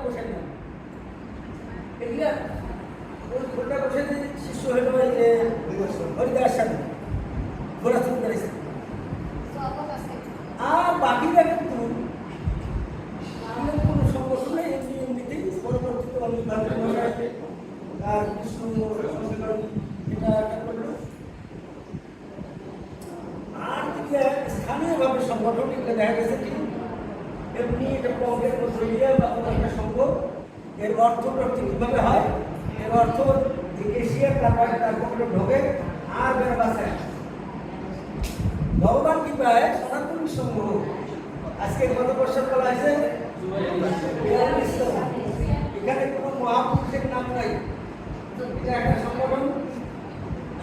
বসাই না এগুলা ওই ঘোড়াটা বসে শিষ্য হইল ওই যে হরিদাস স্বামী ঘোড়া শুরু করেছে আর বাকিরা কিন্তু কোনো সমস্যা নেই এমনি এমনিতেই পরবর্তীতে অনেকভাবে বসাইছে আর কৃষ্ণ এটা করলো আর স্থানীয়ভাবে সংগঠন এগুলো দেখা গেছে কি এমনি এটা পকের মধ্যে দিয়ে বা কোনো একটা সংঘ এর অর্থটা ঠিকভাবে হয় এর অর্থ এশিয়ার তারপরে তার পকেটে ঢোকে আর বের বাসায় ভগবান কি পায় সনাতনী সংঘ আজকে কত বছর বলা হয়েছে এখানে কোনো মহাপুরুষের নাম নাই এটা একটা সংগঠন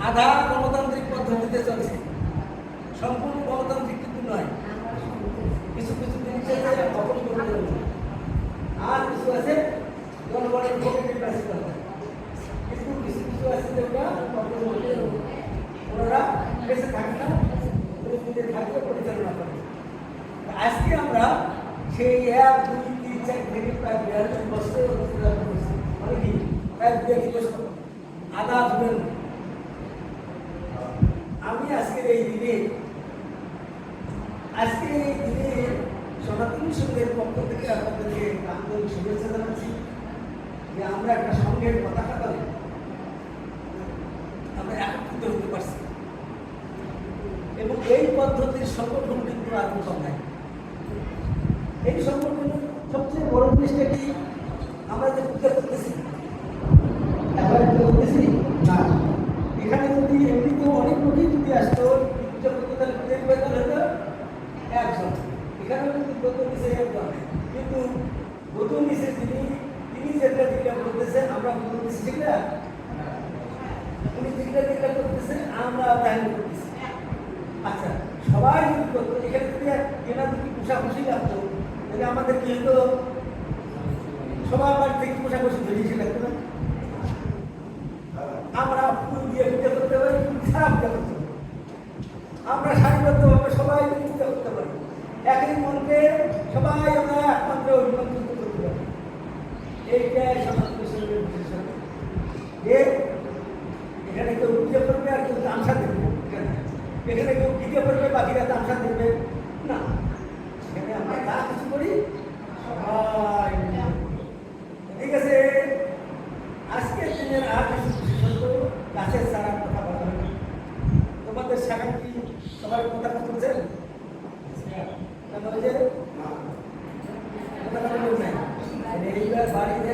আধা গণতান্ত্রিক পদ্ধতিতে চলছে সম্পূর্ণ গণতান্ত্রিক কিন্তু নয় কিছু কিছু জিনিস আছে অপন করতে হবে আর কিছু আছে জনগণের ভোটে নির্বাচিত হয় কিন্তু কিছু কিছু আছে যেটা ওনারা বেঁচে থাকে না নিজেদের থাকলে পরিচালনা করে আজকে আমরা সেই 1 2 3 4 থেকে প্রায় 42 বছরের অতিক্রম করেছি মানে কি প্রায় 42 বছর আধা যুগের আমি আজকের এই দিনে সনাতনী সংঘের পক্ষ থেকে আপনাদেরকে আন্তরিক শুভেচ্ছা জানাচ্ছি যে আমরা একটা সংঘের পতাকা তলে আমরা একত্রিত হতে পারছি এবং এই পদ্ধতির সংগঠন কিন্তু আর কোথাও নাই এই সংগঠনের সবচেয়ে বড় জিনিসটা কি আমরা যে পূজা করতেছি না এখানে যদি এমনিতেও অনেক লোকই যদি আসতো পূজা করতে তাহলে পূজার বেতন হতো একজন এখানে কিন্তু গৌতম মিশে একজন কিন্তু গৌতম মিশে তিনি যেটা যেটা করতেছেন আমরা গৌতম মিশে ঠিক না উনি যেটা করতেছেন আমরা তাই করতেছি আচ্ছা সবাই যদি করতো এখানে যদি কেনা যদি পোষাকুষি লাগতো তাহলে আমাদের কি হতো সবার বাড়ি থেকে পোষাকুষি ধরিয়েছে লাগতো না আমরা ফুল দিয়ে পূজা করতে পারি খারাপ পূজা করতে পারি আমরা সারিবদ্ধভাবে সবাই পূজা করতে পারি একই মনকে সবাই আমরা একমাত্র অভিনন্দন করতে পারি এইটাই সনাতনী সংঘের বিশেষত্ব যে এখানে কেউ পূজা করবে আর কেউ তামসা দেবে এখানে কেউ পূজা করবে বাকিরা তামসা দেবে না এখানে আমরা যা কিছু করি সবাই ঠিক আছে আজকের দিনের আর কিছু বিশেষত্ব গাছের চারার কথা বলা হবে তোমাদের শাখা কি সবাই কথা বলছেন এইবার বাড়িতে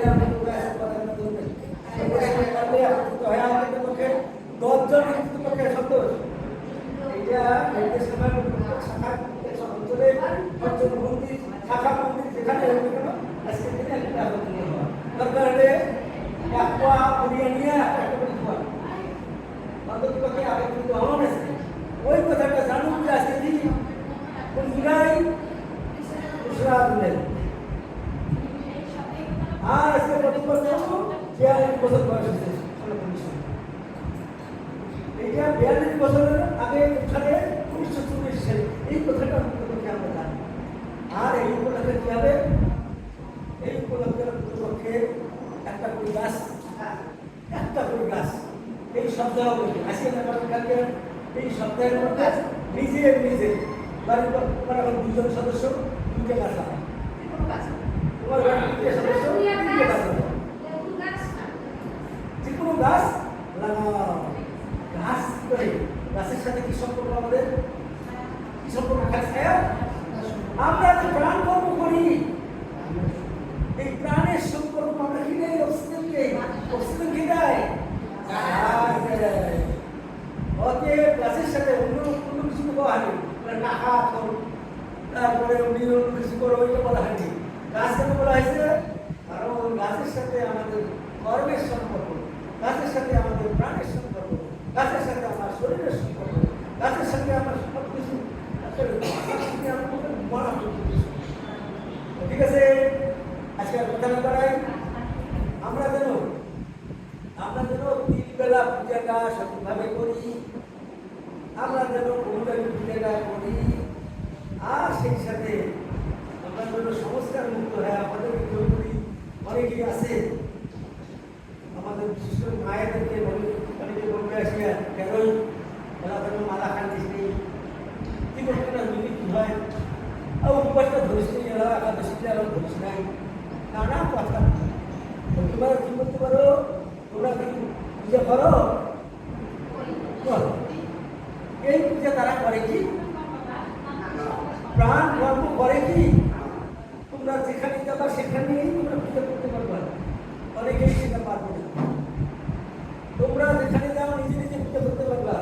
দশজন পক্ষে সন্তোষ এইটা সময় শাখা অঞ্চলে মন্দির শাখা মন্দির যেখানে আজকের দিনে একটা দরকার হলে এক পোয়া পুড়িয়ে নিয়ে একটা করে ধোয়া অন্তত পক্ষে আগে কিন্তু আমার আছে ওই কথাটা জানুন যে আজকে দিন কোন জুলাই আর আজকে কত বছর 42 বছর বয়স হয়েছে এইটা 42 বছরের আগে ওখানে 1940 সালে এই কথাটা অন্ততপক্ষে আমরা জানি আর এই উপলক্ষে কি হবে এই উপলক্ষে অন্ততপক্ষে একটা করে গাছ এই সপ্তাহ আজকে কালকে এই সপ্তাহের মধ্যে নিজে বাড়ির এখন 2 জন সদস্য 2টা গাছ লাগায় তোমার বাড়ির 2টা সদস্য 2টা গাছ লাগায় যে কোনো গাছ লাগাও গাছ করে গাছের সাথে কি সম্পর্ক আমাদের কি সম্পর্ক খাচ্ছে আমরা যে প্রাণ কর্ম করি এই প্রাণের সম্পর্ক আমরা কি নেই অক্সিজেন কে দেয় অতএব গাছের সাথে অন্য কোনো কিছু বলা হয়নি টাকা করো তারপরে অন্য কিছু করো ওইটা বলা হয়নি গাছ কেন বলা হয়েছে কারণ গাছের সাথে আমাদের কর্মের সম্পর্ক গাছের সাথে আমাদের প্রাণের সম্পর্ক গাছের সাথে আমার শরীরের সম্পর্ক গাছের সাথে আমার সব কিছু ঠিক আছে আজকে কথা না করাই আমরা যেন 3 বেলা পূজাটা সঠিকভাবে করি আমরা যেন অনুদান পূজাটা করি আর সেই সাথে আমরা যেন সংস্কার মুক্ত হয় আমাদের জরুরি আছে আমাদের বিশেষ করে মায়েদেরকে বলি, অনেকে বলবে আসিয়া কেনই এলাকার মালা খান্দিস নেই, কি করতে না যদি কি হয়, আর উপবাসটা ধরিস নেই, এরা একাদশীটা এরা ধরিস নাই, নানা কথা। তোমরা কি করতে পারো, তোমরা কি পূজা করো? এই পূজা তারা করে কি? প্রাণ কর্ম করে কি? তোমরা যেখানে যাবা সেখানেই তোমরা পূজা করতে পারবা, অনেকেই সেটা পারবে না। তোমরা যেখানে যাও নিজে নিজে পূজা করতে পারবা,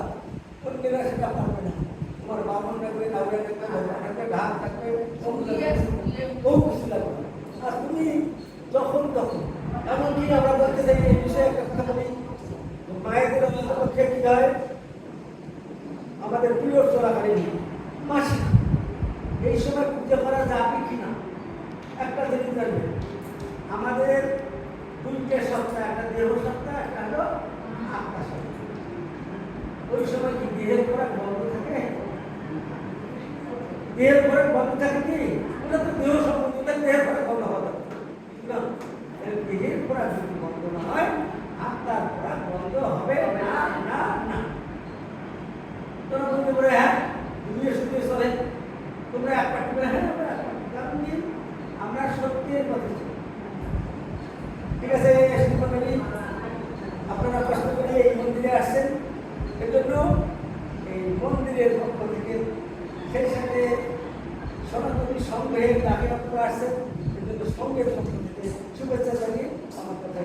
অন্যেরা সেটা পারবে না। তোমার বামন থাকবে, কাউরা থাকবে, ভগবান থাকবে, ঢাক থাকবে, বহু কিছু লাগবে। আর তুমি যখন তখন, এমনকি আমরা বলতে চাই এই বিষয়ে একটা কথা বলি, মায়েদের আমাদের পক্ষে কি হয়, আমাদের পিরিয়ড চলাকালীন মাসিক এই সময় পূজা করা যাবে কিনা একটা জিনিস জানবে। আমাদের দুইটা সপ্তাহ, একটা দেহ সপ্তাহ, একটা হলো আত্মা সপ্তাহ। ওই সময় কি দেহের খোরাক বন্ধ থাকে? দেহের খোরাক বন্ধ থাকে কি? ওটা তো দেহ সম্বন্ধে, দেহের খোরাক বন্ধ হবে না। দেহের খোরাক যদি বন্ধ না হয়, আত্মার খোরাক বন্ধ হবে না না না। তোমরা বলতে পারো হ্যাঁ দুনিয়া শুধু চলে, তোমরা এক পার্টি করে হ্যাঁ আমরা এক পার্টি, কারণ কি আমরা সত্যের পথে চলি। ঠিক আছে শ্রীমণ্ডলী, আপনারা কষ্ট করে এই মন্দিরে আসছেন, এজন্য এই মন্দিরের পক্ষ থেকে, সেই সাথে সনাতনী সংঘের ডাকে আপনারা আসছেন, এজন্য সংঘের পক্ষ থেকে শুভেচ্ছা জানিয়ে আমার কথা